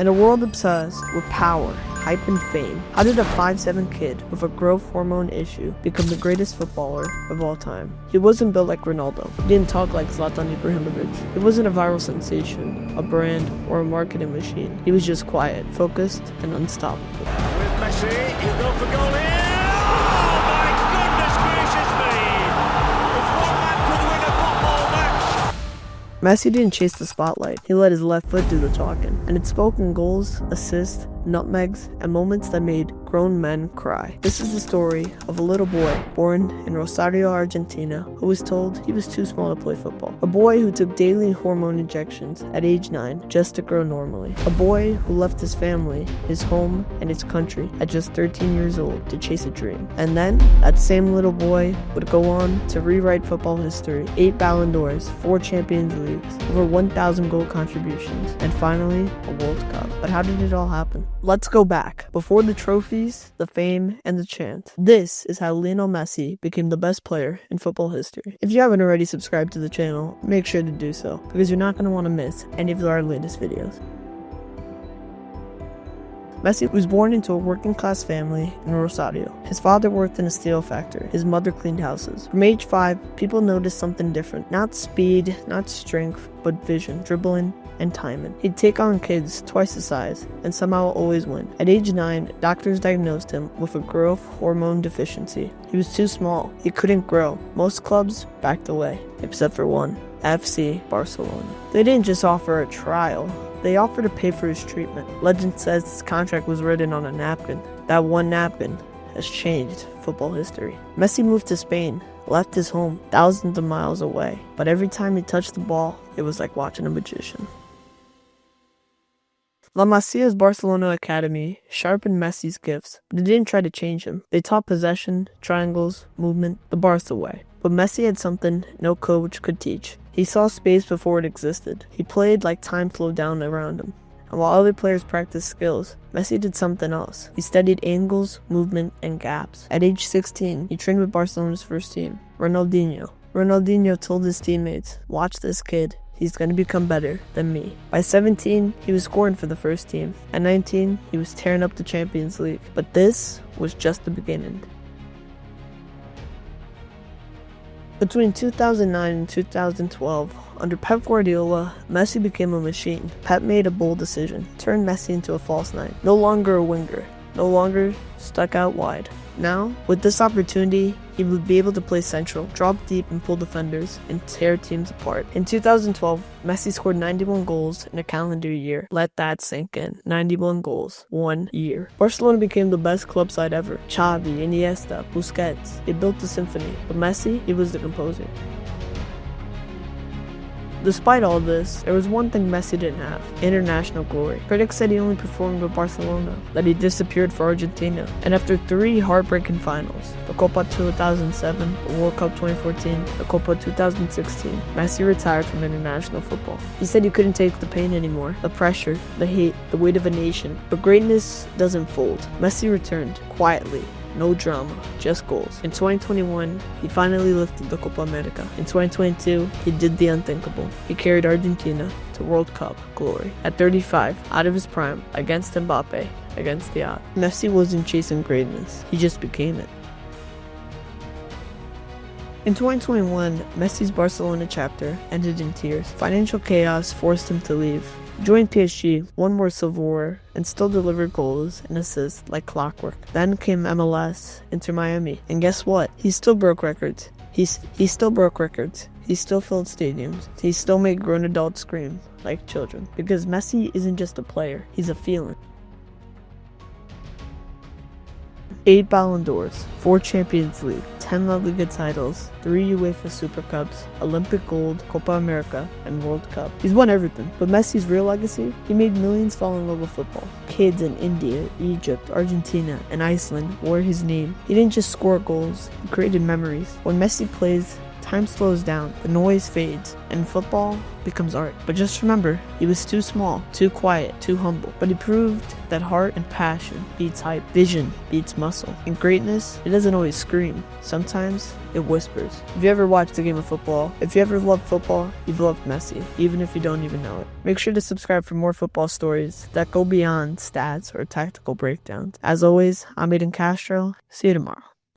In a world obsessed with power, hype, and fame, how did a 5'7" kid with a growth hormone issue become the greatest footballer of all time? He wasn't built like Ronaldo. He didn't talk like Zlatan Ibrahimovic. He wasn't a viral sensation, a brand, or a marketing machine. He was just quiet, focused, and unstoppable. With Messi, he'll go for goal here. Oh my goodness gracious me! If one man could win a football match. Messi didn't chase the spotlight. He let his left foot do the talking, and it spoke in goals, assists, nutmegs, and moments that made grown men cry. This is the story of a little boy born in Rosario, Argentina, who was told he was too small to play football. A boy who took daily hormone injections at age 9 just to grow normally. A boy who left his family, his home, and his country at just 13 years old to chase a dream. And then, that same little boy would go on to rewrite football history. 8 Ballon d'Ors, 4 Champions Leagues, over 1,000 goal contributions, and finally, a World Cup. But how did it all happen? Let's go back, before the trophies, the fame, and the chant. This is how Lionel Messi became the best player in football history. If you haven't already subscribed to the channel, make sure to do so, because you're not going to want to miss any of our latest videos. Messi was born into a working-class family in Rosario. His father worked in a steel factory. His mother cleaned houses. From age 5, people noticed something different. Not speed, not strength, but vision, dribbling, and timing. He'd take on kids twice his size and somehow always win. At age 9, doctors diagnosed him with a growth hormone deficiency. He was too small. He couldn't grow. Most clubs backed away, except for one, FC Barcelona. They didn't just offer a trial. They offered to pay for his treatment. Legend says his contract was written on a napkin. That one napkin has changed football history. Messi moved to Spain, left his home thousands of miles away, but every time he touched the ball, it was like watching a magician. La Masia's Barcelona Academy sharpened Messi's gifts, but it didn't try to change him. They taught possession, triangles, movement, the Barca way. But Messi had something no coach could teach. He saw space before it existed. He played like time slowed down around him. And while other players practiced skills, Messi did something else. He studied angles, movement, and gaps. At age 16, he trained with Barcelona's first team, Ronaldinho. Ronaldinho told his teammates, "Watch this kid. He's going to become better than me." By 17, he was scoring for the first team. At 19, he was tearing up the Champions League. But this was just the beginning. Between 2009 and 2012, under Pep Guardiola, Messi became a machine. Pep made a bold decision, turned Messi into a false nine. No longer a winger, no longer stuck out wide. Now, with this opportunity, he would be able to play central, drop deep and pull defenders, and tear teams apart. In 2012, Messi scored 91 goals in a calendar year. Let that sink in. 91 goals, 1 year. Barcelona became the best club side ever. Xavi, Iniesta, Busquets, they built the symphony. But Messi, he was the composer. Despite all this, there was one thing Messi didn't have: international glory. Critics said he only performed with Barcelona, that he disappeared for Argentina. And after 3 heartbreaking finals, the Copa 2007, the World Cup 2014, the Copa 2016, Messi retired from international football. He said he couldn't take the pain anymore, the pressure, the hate, the weight of a nation. But greatness doesn't fold. Messi returned, quietly. No drama, just goals. In 2021, he finally lifted the Copa America. In 2022, he did the unthinkable. He carried Argentina to World Cup glory. At 35, out of his prime, against Mbappe, against the odds. Messi wasn't chasing greatness, he just became it. In 2021, Messi's Barcelona chapter ended in tears. Financial chaos forced him to leave. Joined PSG, won more silverware, and still delivered goals and assists like clockwork. Then came MLS, Inter Miami, and guess what? He still broke records. He still broke records. He still filled stadiums. He still made grown adults scream like children. Because Messi isn't just a player, he's a feeling. 8 Ballon d'Ors, 4 Champions League, 10 La Liga titles, 3 UEFA Super Cups, Olympic gold, Copa America, and World Cup. He's won everything. But Messi's real legacy? He made millions fall in love with football. Kids in India, Egypt, Argentina, and Iceland wore his name. He didn't just score goals, he created memories. When Messi plays, time slows down, the noise fades, and football becomes art. But just remember, he was too small, too quiet, too humble. But he proved that heart and passion beats hype, vision beats muscle. And greatness, it doesn't always scream. Sometimes it whispers. If you ever watched a game of football, if you ever loved football, you've loved Messi, even if you don't even know it. Make sure to subscribe for more football stories that go beyond stats or tactical breakdowns. As always, I'm Aiden Castro. See you tomorrow.